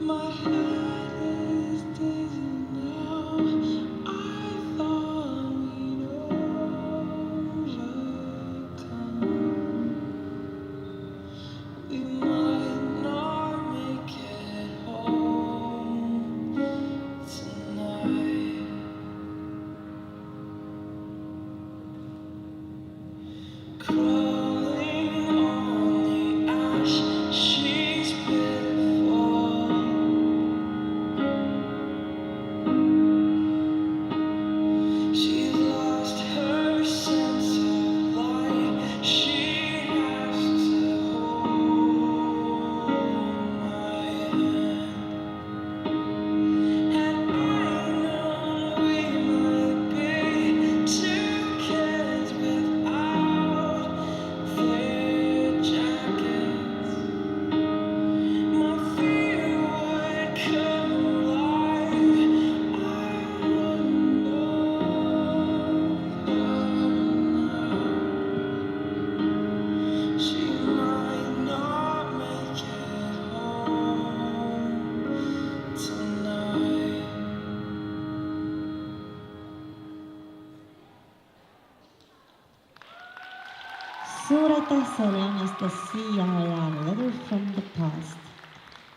My head is dizzy now. I thought we'd overcome. We might not make it home tonight. Crawling on the ash, she's pitiful. She's lost her sense of light. She has to hold my hand. Had I known we might be two kids without their jackets, my fear would come alive. I wouldn't know her. She might not make it home tonight. Suuraitäh, see oli Anastasia ja Letter from the past.